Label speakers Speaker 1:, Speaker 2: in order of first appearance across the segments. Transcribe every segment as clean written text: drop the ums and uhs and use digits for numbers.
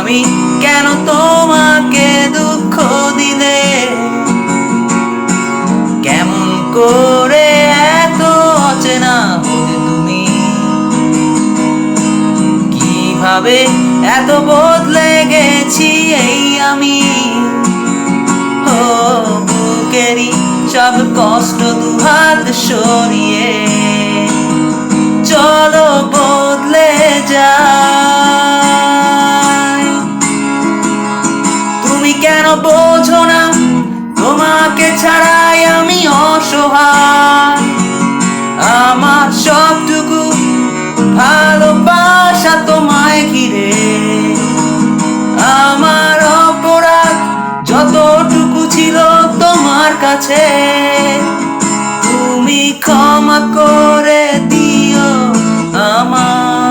Speaker 1: আমি কেন তোমাকে দুঃখ দিলে? কেমন করে এত অচেনা হলে তুমি? কিভাবে এত বদলে গেছি এই আমি? ও বুকেরই সব কষ্ট দুহাত সরিয়ে চলো বদলে যাই। তুমি কেন বোঝো না তোমাকে ছাড়াই আমি অসহায়? আমার সবটুকু ভালোবাসা তোমায় ঘিরে, আমার অপরাধ যতটুকু ছিল তোমার কাছে তুমি ক্ষমা করে দিও আমায়।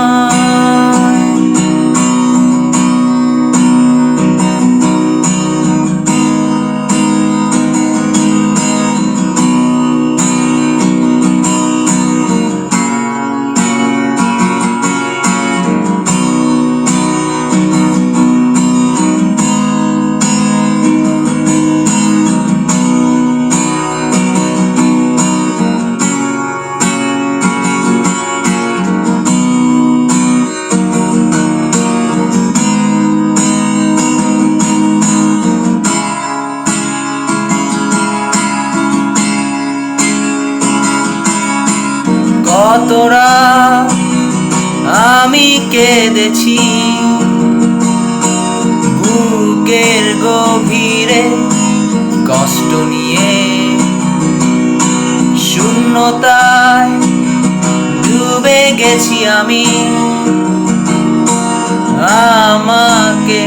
Speaker 1: কতরা আমি কেঁদেছি বুকের গভীরে কষ্ট নিয়ে, শূন্যতায় ডুবে গেছি আমি। আমাকে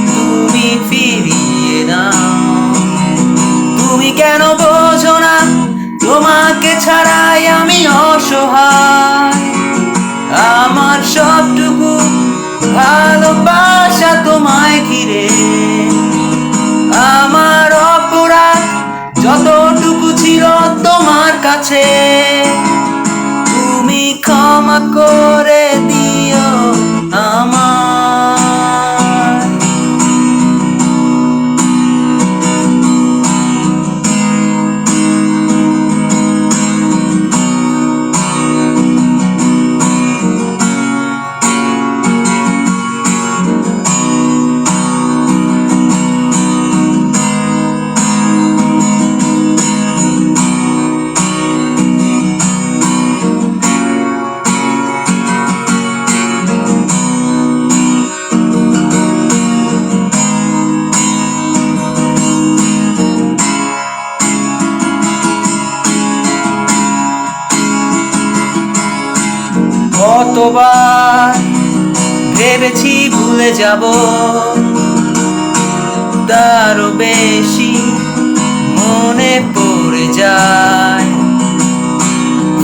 Speaker 1: তুমি ফিরিয়ে নাও। তুমি কেন বোঝো না তোমাকে ছাড়াই আমি অসহায়? আমার সবটুকু ভালোবাসা তোমায় ঘিরে, আমার অপরাধ যতটুকু ছিল তোমার কাছে তুমি ক্ষমা করে দিও আমায়। কতবার ভেবেছি ভুলে যাব, তারও বেশি মনে পড়ে যায়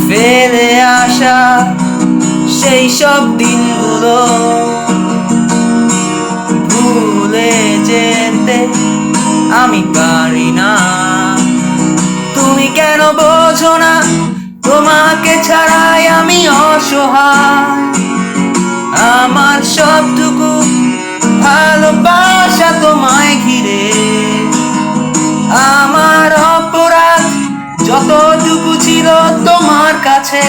Speaker 1: ফেলে আসা সেই সব দিনগুলো। ভুলে যেতে আমি পারি না। তুমি কেন বোঝো না তোমাকে ছাড়াই আমি অসহায়? আমার সবটুকু ভালোবাসা তোমায় ঘিরে, আমার অপরাধ যতটুকু ছিল তোমার কাছে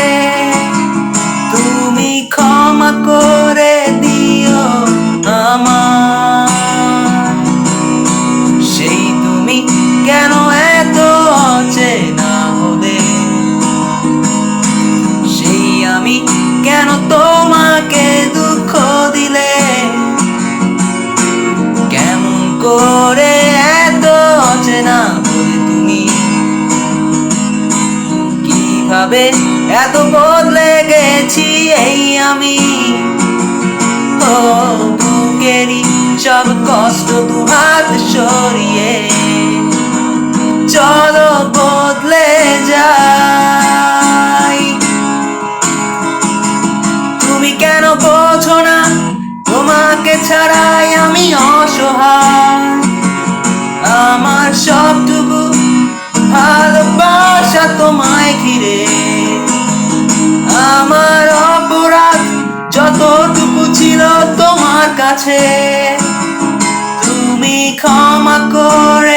Speaker 1: তুমি ক্ষমা করে দিও আমায়। সেই তুমি কেন এত অচেনা হলে? সেই আমি কেন তোমাকে দুঃখ দিলে? কেমন করে এত অচেনা হলে তুমি? কিভাবে এত বদলে গেছি এই আমি? ও বুকেরই সব কষ্ট দুহাত সরিয়ে চলো বদলে যাই। তুমি কেন বোঝো না তোমাকে ছাড়াই আমি অসহায়? আমার সবটুকু ভালোবাসা তোমায় ঘিরে, আমার অপরাধ যতটুকু ছিল তোমার কাছে ক্ষমা করে